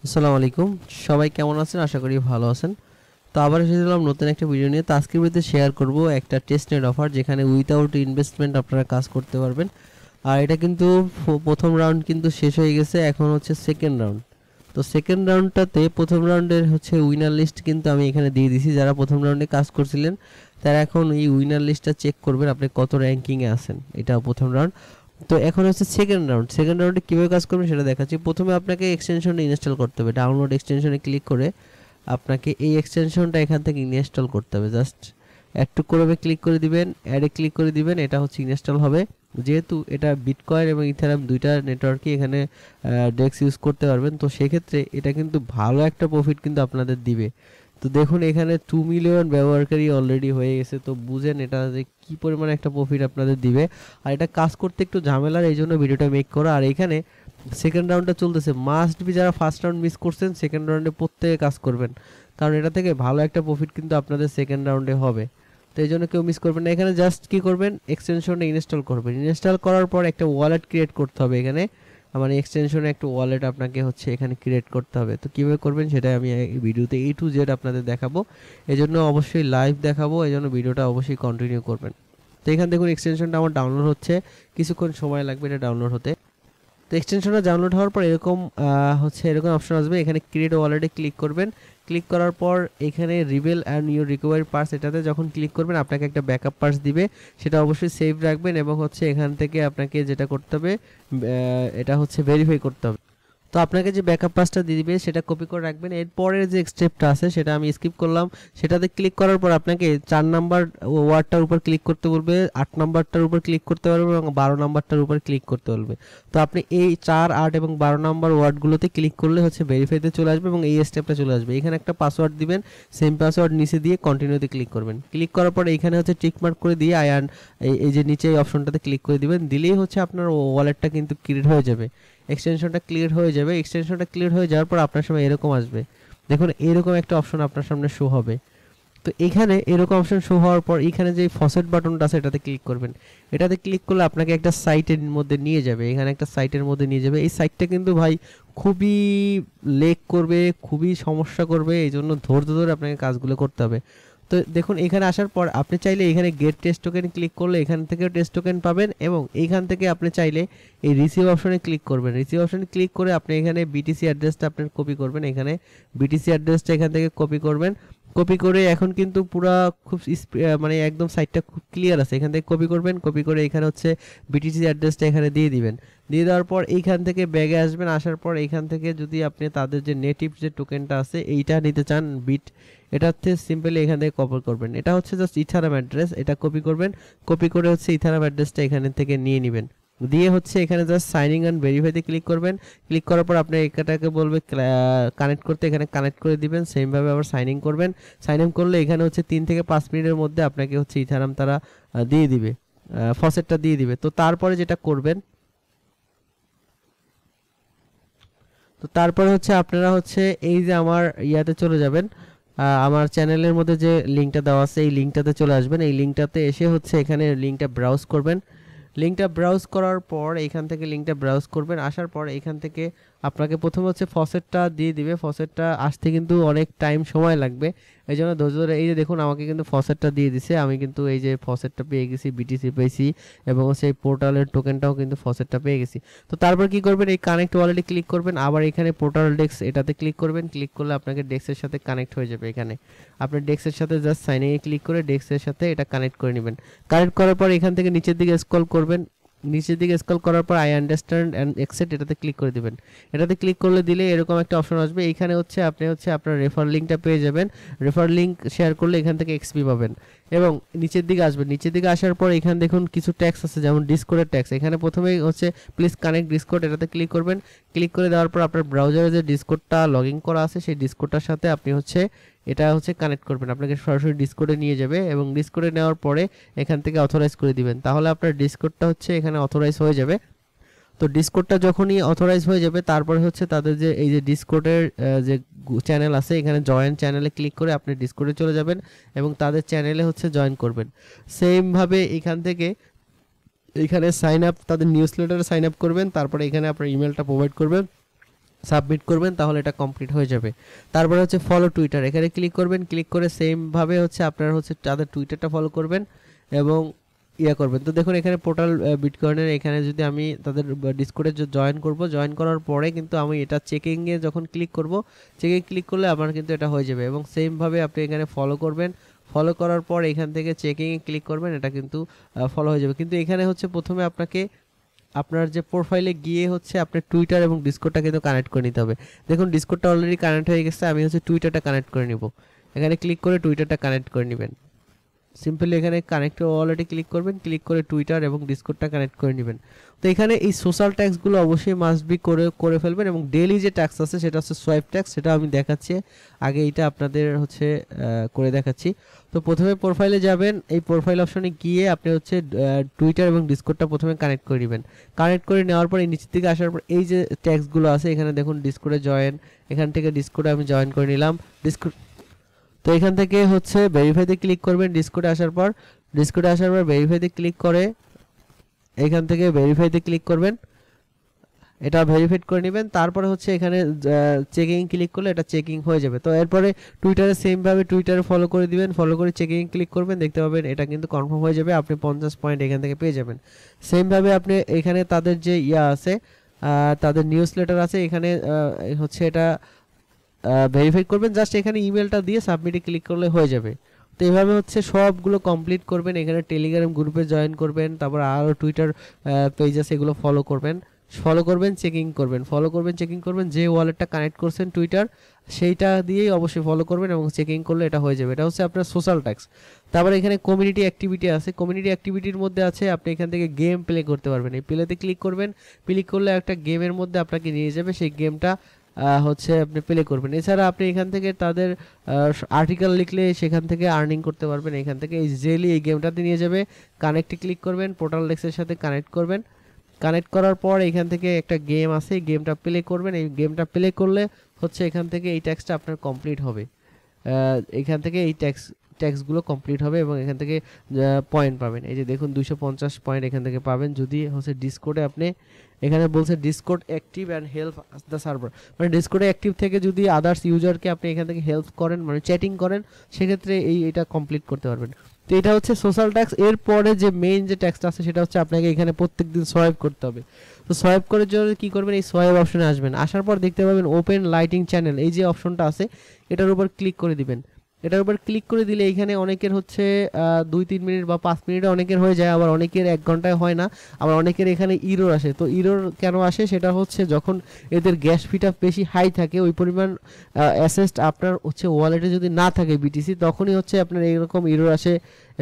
আসসালামু আলাইকুম। সবাই কেমন আছেন? আশা করি ভালো আছেন। তো আবার এসে গেলাম নতুন একটা ভিডিও নিয়ে। তো আজকের ভিডিওতে শেয়ার করব একটা টেস্টনেট অফার যেখানে উইথআউট ইনভেস্টমেন্ট আপনারা কাজ করতে পারবেন। আর এটা কিন্তু প্রথম রাউন্ড কিন্তু শেষ হয়ে গেছে, এখন হচ্ছে সেকেন্ড রাউন্ড। তো সেকেন্ড রাউন্ডটাতে প্রথম রাউন্ডের হচ্ছে উইনার লিস্ট কিন্তু আমি এখানে দিয়ে দিছি। যারা প্রথম রাউন্ডে কাজ করছিলেন তারা এখন এই উইনার লিস্টটা চেক করবেন আপনি কত র্যাঙ্কিংয়ে আছেন। এটা প্রথম রাউন্ড। তো এখন হচ্ছে সেকেন্ড রাউন্ড। সেকেন্ড রাউন্ডে কীভাবে কাজ করবেন সেটা দেখাচ্ছি। প্রথমে আপনাকে এক্সটেনশনটা ইনস্টল করতে হবে। ডাউনলোড এক্সটেনশনে ক্লিক করে আপনাকে এই এক্সটেনশনটা এখান থেকে ইনস্টল করতে হবে। জাস্ট একটু করে ক্লিক করে দিবেন, অ্যাডে ক্লিক করে দিবেন, এটা হচ্ছে ইনস্টল হবে। যেহেতু এটা বিটকয়েন এবং ইথারিয়াম দুইটা নেটওয়ার্কই এখানে ডেক্স ইউজ করতে পারবেন, তো সেক্ষেত্রে এটা কিন্তু ভালো একটা প্রফিট কিন্তু আপনাদের দিবে। তো দেখুন এখানে 2 মিলিয়ন ব্যবহারকারী অলরেডি হয়ে গেছে। তো বুঝেন এটা যে কী পরিমাণে একটা প্রফিট আপনাদের দিবে। আর এটা কাজ করতে একটু ঝামেলার, এই জন্য ভিডিওটা মেক করা। আর এখানে সেকেন্ড রাউন্ডটা চলতেছে, মাস্ট বি যারা ফার্স্ট রাউন্ড মিস করছেন সেকেন্ড রাউন্ডে প্রত্যেকে কাজ করবেন, কারণ এটা থেকে ভালো একটা প্রফিট কিন্তু আপনাদের সেকেন্ড রাউন্ডে হবে। তো এই জন্য কেউ মিস করবেন না। এখানে জাস্ট কী করবেন, এক্সটেনশনটা ইনস্টল করবেন। ইনস্টল করার পর একটা ওয়ালেট ক্রিয়েট করতে হবে। এখানে মানে এক্সটেনশনে একটা ওয়ালেট আপনাকে হচ্ছে এখানে ক্রিয়েট করতে হবে। তো কীভাবে করবেন সেটা আমি এই ভিডিওতে A to Z আপনাদের দেখাবো। এই জন্য অবশ্যই লাইভ দেখাবো, এই জন্য ভিডিওটা অবশ্যই কন্টিনিউ করবেন। তো এখানে দেখুন এক্সটেনশনটা আমার ডাউনলোড হচ্ছে, কিছুক্ষণ সময় লাগবে এটা ডাউনলোড হতে। তো এক্সটেনশনটা ডাউনলোড হওয়ার পর এরকম এরকম অপশন আসবে। এখানে ক্রিয়েট ওয়ালেটে ক্লিক করবেন। ক্লিক করার পর এখানে reveal and your recovery phrase, এটাতে যখন ক্লিক করবেন আপনাকে একটা ব্যাকআপ পার্স দিবে, সেটা অবশ্যই সেভ রাখবেন। এবং হচ্ছে এখান থেকে আপনাকে যেটা করতে হবে এটা হচ্ছে ভেরিফাই করতে হবে। তো আপনাকে যে ব্যাকআপ পাসটা দিয়ে দিবে সেটা কপি করে রাখবেন। এরপরের যে স্টেপটা আছে সেটা আমি স্কিপ করলাম। সেটাতে ক্লিক করার পর আপনাকে 4 নাম্বার ওয়ার্ডটার উপর ক্লিক করতে বলবে, 8 নাম্বারটার উপর ক্লিক করতে পারবে এবং 12 নাম্বারটার উপর ক্লিক করতে বলবে। তো আপনি এই 4, 8 এবং 12 নাম্বার ওয়ার্ডগুলোতে ক্লিক করলে হচ্ছে ভেরিফাইতে চলে আসবে এবং এই স্টেপটা চলে আসবে। এখানে একটা পাসওয়ার্ড দিবেন, সেম পাসওয়ার্ড নিচে দিয়ে কন্টিনিউতে ক্লিক করবেন। ক্লিক করার পর এখানে হচ্ছে টিক মার্ক করে দিয়ে এই যে নিচে এই অপশনটাতে ক্লিক করে দিবেন। দিলেই হচ্ছে আপনার ওয়ালেটটা কিন্তু ক্রিয়েট হয়ে যাবে, এক্সটেনশনটা ক্লিয়ার হয়ে যাবে। এক্সটেনশনটা ক্লিয়ার হয়ে যাওয়ার পর আপনার সামনে এরকম আসবে। দেখুন এরকম একটা অপশন আপনার সামনে শো হবে। তো এখানে এরকম অপশন শো হওয়ার পর এখানে যে ফসেট বাটনটা আছে এটাতে ক্লিক করবেন। এটাতে ক্লিক করলে আপনাকে একটা সাইটের মধ্যে নিয়ে যাবে। এখানে একটা সাইটের মধ্যে নিয়ে যাবে। এই সাইটটা কিন্তু ভাই খুবই লেগ করবে, খুবই সমস্যা করবে, এই জন্য ধৈর্য ধরে আপনাকে কাজগুলো করতে হবে। তো দেখুন এখানে আসার পর আপনি চাইলে এখানে গেট টেস্ট টোকেন ক্লিক করলে এখান থেকেও টেস্ট টোকেন পাবেন এবং এইখান থেকে আপনি চাইলে এই রিসিভ অপশনে ক্লিক করবেন। রিসিভ অপশনে ক্লিক করে আপনি এখানে বিটিসি অ্যাড্রেসটা আপনার কপি করবেন। এখানে বিটিসি অ্যাড্রেসটা এখান থেকে কপি করবেন। কপি করে এখন কিন্তু পুরা খুব মানে একদম সাইটটা খুব ক্লিয়ার আছে। এখান থেকে কপি করবেন, কপি করে এখানে হচ্ছে বিটিসি অ্যাড্রেসটা এখানে দিয়ে দিবেন। দিয়ে দেওয়ার পর এইখান থেকে ব্যাগে আসবেন। আসার পর এইখান থেকে যদি আপনি তাদের যে নেটিভ যে টোকেনটা আছে এইটা নিতে চান বিট, এটা হচ্ছে সিম্পলি এখান থেকে কপি করবেন। এটা হচ্ছে জাস্ট ইথারিয়াম অ্যাড্রেস, এটা কপি করবেন। কপি করে হচ্ছে ইথারিয়াম অ্যাড্রেসটা এখান থেকে নিয়ে নেবেন। দিয়ে হচ্ছে এখানে জাস্ট সাইনিং অ্যান্ড ভেরিফাইতে ক্লিক করবেন। ক্লিক করার পর আপনি এটাকে বলবে কানেক্ট করতে, এখানে কানেক্ট করে দিবেন। সেমভাবে আবার সাইন ইন করবেন। সাইন ইন করলে এখানে হচ্ছে 3 থেকে 5 মিনিটের মধ্যে আপনাকে হচ্ছে ইথারিয়াম তারা দিয়ে দিবে, ফসেটটা দিয়ে দিবে। তো তারপরে যেটা করবেন, তো তারপরে হচ্ছে আপনারা হচ্ছে এই যে আমার ইয়াতে চলে যাবেন, আমার চ্যানেলের মধ্যে যে লিঙ্কটা দেওয়া আছে এই লিঙ্কটাতে চলে আসবেন। এই লিঙ্কটাতে এসে হচ্ছে এখানে লিঙ্কটা ব্রাউজ করবেন। লিঙ্কটা ব্রাউজ করার পর এখান থেকে লিঙ্কটা ব্রাউজ করবেন। আসার পর এখান থেকে আপনাকে প্রথমে হচ্ছে ফসেটটা দিয়ে দিবে। ফসেটটা আসতে কিন্তু অনেক টাইম সময় লাগবে, এই জন্য ধৈর্য ধরে। এই যে দেখুন আমাকে কিন্তু ফসেটটা দিয়ে দিছে, আমি কিন্তু এই যে ফসেটটা পেয়ে গেছি, বিটিসি পেয়েছি এবং সেই পোর্টালের টোকেনটাও কিন্তু ফসেটটা পেয়ে গেছি। তো তারপর কি করবেন, এই কানেক্ট ওয়ালেটে ক্লিক করবেন। আবার এখানে পোর্টাল ডেস্ক এটাতে ক্লিক করবেন। ক্লিক করলে আপনাকে ডেস্কের সাথে কানেক্ট হয়ে যাবে। এখানে আপনি ডেস্কের সাথে জাস্ট সাইন ইনে ক্লিক করে ডেস্কের সাথে এটা কানেক্ট করে নেবেন। কানেক্ট করার পর এখান থেকে নিচের দিকে স্ক্রল করবেন। নিচের দিকে স্ক্রল করার পর আই আন্ডারস্ট্যান্ড অ্যান্ড অ্যাকসেপ্ট এটাতে ক্লিক করে দিবেন। এটাতে ক্লিক করলে দিলে এরকম একটা অপশন আসবে। এইখানে হচ্ছে আপনি হচ্ছে আপনার রেফার লিঙ্কটা পেয়ে যাবেন। রেফার লিঙ্ক শেয়ার করলে এখান থেকে এক্সপি পাবেন। এবং নিচের দিকে আসবেন। নিচের দিকে আসার পর এখানে দেখুন কিছু ট্যাক্স আছে, যেমন ডিসকোডের ট্যাক্স। এখানে প্রথমেই হচ্ছে প্লিজ কানেক্ট ডিসকোড, এটাতে ক্লিক করবেন। ক্লিক করে দেওয়ার পর আপনার ব্রাউজারে যে ডিসকোডটা লগ ইন করা আছে সেই ডিসকোডটার সাথে আপনি হচ্ছে এটা হচ্ছে কানেক্ট করবেন। আপনাকে সরাসরি ডিসকোডে নিয়ে যাবে এবং ডিসকোডে নেওয়ার পরে এখান থেকে অথরাইজ করে দিবেন। তাহলে আপনার ডিসকোডটা হচ্ছে এখানে অথরাইজ হয়ে যাবে। তো ডিসকোডটা যখনই অথরাইজ হয়ে যাবে তারপরে হচ্ছে তাদের যে এই যে ডিসকোডের যে চ্যানেল আছে এখানে জয়েন চ্যানেলে ক্লিক করে আপনি ডিসকোডে চলে যাবেন এবং তাদের চ্যানেলে হচ্ছে জয়েন করবেন। সেমভাবে এখান থেকে এখানে সাইন আপ, তাদের নিউজ লেটারে সাইন আপ করবেন। তারপরে এখানে আপনার ইমেলটা প্রোভাইড করবেন। সাবমিট করবেন তাহলে এটা কমপ্লিট হয়ে যাবে। তারপরে হচ্ছে ফলো টুইটার, এখানে ক্লিক করবেন, ক্লিক করে সেম ভাবে হচ্ছে আপনার হচ্ছে তাদের টুইটারটা ফলো করবেন এবং ইয়া করবেন। তো দেখুন এখানে পোর্টাল বিটকয়েনের এখানে যদি আমি তাদের ডিসকর্ডে জয়েন করব, জয়েন করার পরে কিন্তু আমি এটা চেকিংয়ে যখন ক্লিক করব, চেকিং ক্লিক করলে আমার কিন্তু এটা হয়ে যাবে এবং সেম ভাবে আপনি এখানে ফলো করবেন। ফলো করার পর এখান থেকে চেকিংয়ে ক্লিক করবেন, এটা কিন্তু ফলো হয়ে যাবে। কিন্তু এখানে হচ্ছে প্রথমে আপনাকে আপনার যে প্রোফাইলে গিয়ে হচ্ছে আপনার টুইটার এবং ডিসকর্ডটা কিন্তু কানেক্ট করে নিতে হবে। দেখুন ডিসকর্ডটা অলরেডি কানেক্ট হয়ে গেছে, আমি হচ্ছে টুইটারটা কানেক্ট করে নিব। এখানে ক্লিক করে টুইটারটা কানেক্ট করে নেবেন। সিম্পলি এখানে কানেক্ট অলরেডি ক্লিক করবেন, ক্লিক করে টুইটার এবং ডিসকর্ডটা কানেক্ট করে নেবেন। তো এখানে এই সোশ্যাল ট্যাক্সগুলো অবশ্যই মাস্ট বি করে ফেলবেন এবং ডেইলি যে ট্যাক্স আছে সেটা হচ্ছে সোয়াইপ ট্যাক্স, সেটা আমি দেখাচ্ছি আগে, এইটা আপনাদের হচ্ছে করে দেখাচ্ছি। তো প্রথমে প্রোফাইলে যাবেন, এই প্রোফাইল অপশনে গিয়ে আপনি হচ্ছে টুইটার এবং ডিসকর্ডটা প্রথমে কানেক্ট করে নেবেন। কানেক্ট করে নেওয়ার পর এই নিচের দিকে আসার পর এই যে ট্যাক্সগুলো আছে এখানে দেখুন ডিসকর্ডে জয়েন, এখান থেকে ডিসকর্ডে আমি জয়েন করে নিলাম। ডিসকর্ড তো এখান থেকে হচ্ছে ভেরিফাইতে ক্লিক করবেন। ডিসকর্ডে আসার পর ভেরিফাইতে ক্লিক করে এখান থেকে ভেরিফাইতে ক্লিক করবেন, এটা ভেরিফাইড করে নেবেন। তারপরে হচ্ছে এখানে চেকিং ক্লিক করলে এটা চেকিং হয়ে যাবে। তো এরপরে টুইটারে সেমভাবে টুইটারে ফলো করে দিবেন, ফলো করে চেকিং ক্লিক করবেন, দেখতে পাবেন এটা কিন্তু কনফার্ম হয়ে যাবে, আপনি 50 পয়েন্ট এখান থেকে পেয়ে যাবেন। সেমভাবে আপনি এখানে তাদের যে ইয়া আছে, তাদের নিউজ লেটার আছে, এখানে হচ্ছে এটা ভেরিফাই করবেন, জাস্ট এখানে ইমেলটা দিয়ে সাবমিটে ক্লিক করলে হয়ে যাবে। তো এইভাবে হচ্ছে সবগুলো কমপ্লিট করবেন। এখানে টেলিগ্রাম গ্রুপে জয়েন করবেন, তারপর আরও টুইটার পেজ আছে এগুলো ফলো করবেন, চেকিং করবেন, যে ওয়ালেটটা কানেক্ট করছেন টুইটার সেইটা দিয়েই অবশ্যই ফলো করবেন এবং চেকিং করলে এটা হয়ে যাবে। এটা হচ্ছে আপনার সোশ্যাল ট্যাক্স। তারপরে এখানে কমিউনিটি অ্যাক্টিভিটি আছে, কমিউনিটি অ্যাক্টিভিটির মধ্যে আছে আপনি এখান থেকে গেম প্লে করতে পারবেন। এই প্লেতে ক্লিক করবেন, ক্লিক করলে একটা গেমের মধ্যে আপনাকে নিয়ে যাবে, সেই গেমটা হচ্ছে আপনি প্লে করবেন। এছাড়া আপনি এখান থেকে তাদের আর্টিকেল লিখলে সেখান থেকে আর্নিং করতে পারবেন। এখান থেকে এই জেলি এই গেমটাতে নিয়ে যাবে, কানেক্টে ক্লিক করবেন, পোর্টাল ডেস্কের সাথে কানেক্ট করবেন। কানেক্ট করার পর এখান থেকে একটা গেম আছে, এই গেমটা প্লে করবেন। এই গেমটা প্লে করলে হচ্ছে এখান থেকে এই ট্যাক্সটা আপনার কমপ্লিট হবে, এখান থেকে এই ট্যাক্সগুলো কমপ্লিট হবে এবং এখান থেকে পয়েন্ট পাবেন। এই যে দেখুন 250 পয়েন্ট এখান থেকে পাবেন যদি হচ্ছে ডিসকর্ডে আপনি, এখানে বলছে Discord active and help the server, মানে ডিসকর্ডে অ্যাক্টিভ থেকে যদি আদার্স ইউজারকে আপনি এখান থেকে হেল্প করেন, মানে চ্যাটিং করেন, সেক্ষেত্রে এটা কমপ্লিট করতে পারবেন। তো এটা হচ্ছে সোশ্যাল ট্যাক্স। এরপরে যে মেইন যে ট্যাক্সটা আছে সেটা হচ্ছে আপনাকে এখানে প্রত্যেকদিন সোয়াইপ করতে হবে। তো সোয়াইপ করার জন্য কী করবেন, এই সোয়াইপ অপশনে আসবেন, আসার পর দেখতে পাবেন ওপেন লাইটিং চ্যানেল, এই যে অপশনটা আছে এটার উপর ক্লিক করে দিবেন। এটার উপর ক্লিক করে দিলে এখানে অনেকের হচ্ছে 2-3 মিনিট বা 5 মিনিটে অনেকের হয়ে যায়, আবার অনেকের 1 ঘন্টায় হয় না, আবার অনেকের এখানে ইরোর আসে। তো ইরোর কেন আসে সেটা হচ্ছে যখন এদের গ্যাস ফিটা বেশি হাই থাকে, ওই পরিমাণ অ্যাসেস্ট আপনার হচ্ছে ওয়ালেটে যদি না থাকে বিটিসি, তখনই হচ্ছে আপনার এইরকম ইরোর আসে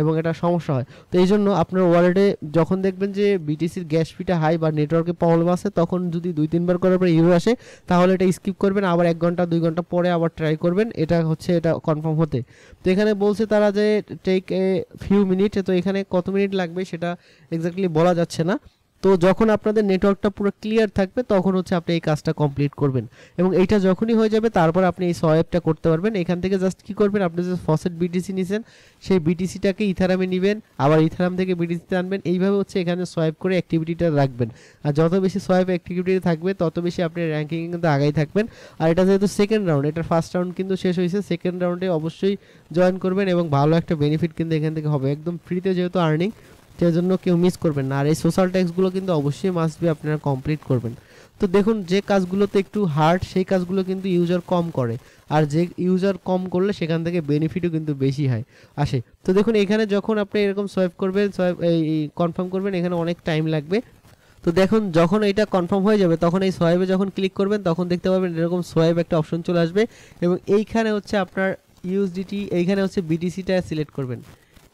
এবং এটা সমস্যা হয়। তো এই জন্য আপনার ওয়ালেটে যখন দেখবেন যে বিটিসির গ্যাস ফিটা হাই বা নেটওয়ার্কে প্রবলেম আছে, তখন যদি 2-3 বার করার পর ইরোর আসে তাহলে এটা স্কিপ করবেন, আবার 1 ঘন্টা 2 ঘন্টা পরে আবার ট্রাই করবেন, এটা হচ্ছে এটা কনফার্ম হতে। তো এখানে বলছে তারা যে টেক এ ফিউ মিনিট, তো এখানে কত মিনিট লাগবে সেটা এক্স্যাক্টলি বলা যাচ্ছে না। তো যখন আপনাদের নেটওয়ার্কটা পুরো ক্লিয়ার থাকবে তখন হচ্ছে আপনি এই কাজটা কমপ্লিট করবেন এবং এইটা যখনই হয়ে যাবে তারপর আপনি এই সোয়াইপটা করতে পারবেন। এখান থেকে জাস্ট কী করবেন, আপনি যে ফসেট বিটিসি নিছেন সেই বিটিসিটাকে ইথারামে নেবেন, আবার ইথারাম থেকে বিটিসিতে আনবেন, এইভাবে হচ্ছে এখানে সোয়াইপ করে অ্যাক্টিভিটিটা রাখবেন। আর যত বেশি সোয়াইপ অ্যাক্টিভিটি থাকবে তত বেশি আপনি র্যাঙ্কিং কিন্তু আগাই থাকবেন। আর এটা যেহেতু সেকেন্ড রাউন্ড, এটার ফার্স্ট রাউন্ড কিন্তু শেষ হয়েছে, সেকেন্ড রাউন্ডে অবশ্যই জয়েন করবেন এবং ভালো একটা বেনিফিট কিন্তু এখান থেকে হবে, একদম ফ্রিতে যেহেতু আর্নিং, সেই জন্য কেউ মিস করবেন না। আর এই সোশ্যাল ট্যাক্সগুলো কিন্তু অবশ্যই মাস্ট বি আপনারা কমপ্লিট করবেন। তো দেখুন যে কাজগুলোতে একটু হার্ড সেই কাজগুলো কিন্তু ইউজার কম করে, আর যে ইউজার কম করলে সেখান থেকে বেনিফিটও কিন্তু বেশি হয় আসে। তো দেখুন এখানে যখন আপনি এরকম সোয়াইপ করবেন, এই কনফার্ম করবেন, এখানে অনেক টাইম লাগবে। তো দেখুন যখন এটা কনফার্ম হয়ে যাবে তখন এই সোয়াইপে যখন ক্লিক করবেন তখন দেখতে পাবেন এরকম সোয়াইপ একটা অপশন চলে আসবে এবং এইখানে হচ্ছে আপনার ইউএসডিটি, এইখানে হচ্ছে বিটিসিটা সিলেক্ট করবেন।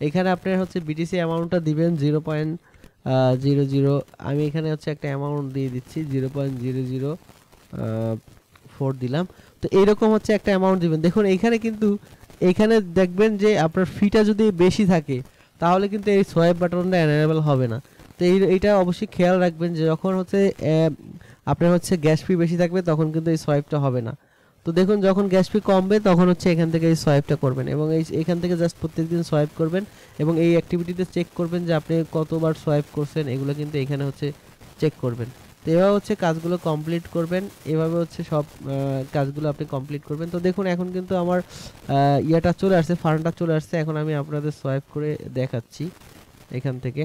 এখানে আপনার হচ্ছে বিটিসি অ্যামাউন্টটা দিবেন 0.00, আমি এখানে হচ্ছে একটা অ্যামাউন্ট দিয়ে দিচ্ছি 0.004 দিলাম। তো এইরকম হচ্ছে একটা অ্যামাউন্ট দিবেন। দেখুন এইখানে কিন্তু এইখানে দেখবেন যে আপনার ফিটা যদি বেশি থাকে তাহলে কিন্তু এই সোয়াইপ বাটনটা এনেবল হবে না। তো এইটা অবশ্যই খেয়াল রাখবেন যে যখন হচ্ছে আপনার হচ্ছে গ্যাস ফি বেশি থাকবে তখন কিন্তু এই সোয়াইপটা হবে না। তো দেখুন যখন গ্যাস ফি কমবে তখন হচ্ছে এখান থেকে এই সোয়াইপটা করবেন এবং এখান থেকে জাস্ট প্রত্যেকদিন সোয়াইপ করবেন এবং এই অ্যাক্টিভিটিতে চেক করবেন যে আপনি কতবার সোয়াইপ করছেন, এগুলো কিন্তু এখানে হচ্ছে চেক করবেন। তো এভাবে হচ্ছে কাজগুলো কমপ্লিট করবেন, এভাবে হচ্ছে সব কাজগুলো আপনি কমপ্লিট করবেন। তো দেখুন এখন কিন্তু আমার ইয়াটা চলে আসছে, ফান্ডটা চলে আসছে। এখন আমি আপনাদের সোয়াইপ করে দেখাচ্ছি এখান থেকে।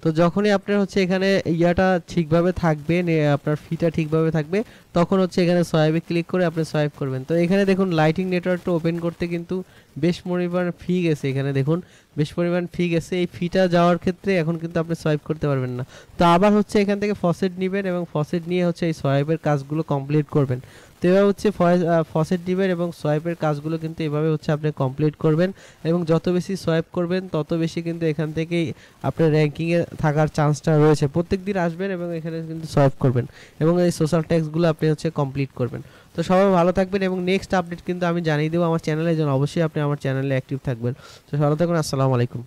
তো যখনই আপনার হচ্ছে এখানে ইয়াটা ঠিকভাবে থাকবে, আপনার ফিটা ঠিকভাবে থাকবে, তখন হচ্ছে এখানে সোয়াইপে ক্লিক করে আপনি সোয়াইপ করবেন। তো এখানে দেখুন লাইটিং নেটওয়ার্কটা ওপেন করতে কিন্তু বেশ পরিমাণ ফি গেছে, এখানে দেখুন বেশ পরিমাণ ফি গেছে। এই ফিটা যাওয়ার ক্ষেত্রে এখন কিন্তু আপনি সোয়াইপ করতে পারবেন না। তো আবার হচ্ছে এখান থেকে ফসেট নেবেন এবং ফসেট নিয়ে হচ্ছে এই সোয়াইপের কাজগুলো কমপ্লিট করবেন। তো এভাবে হচ্ছে ফসেট নেবেন এবং সোয়াইপের কাজগুলো কিন্তু এভাবে হচ্ছে আপনি কমপ্লিট করবেন, এবং যত বেশি সোয়াইপ করবেন তত বেশি কিন্তু এখান থেকেই আপনার র্যাঙ্কিংয়ে থাকার চান্সটা রয়েছে। প্রত্যেকদিন আসবেন এবং এখানে কিন্তু সোয়াইপ করবেন এবং এই সোশ্যাল ট্যাক্সগুলো আপনি হচ্ছে কমপ্লিট করবেন। তো সবাই ভালো থাকবেন এবং নেক্সট আপডেট কিন্তু আমি জানিয়ে দেবো আমার চ্যানেলে, যেন অবশ্যই আপনি আমার চ্যানেলে অ্যাক্টিভ থাকবেন। তো ভালো থাকুন, আসসালামু আলাইকুম।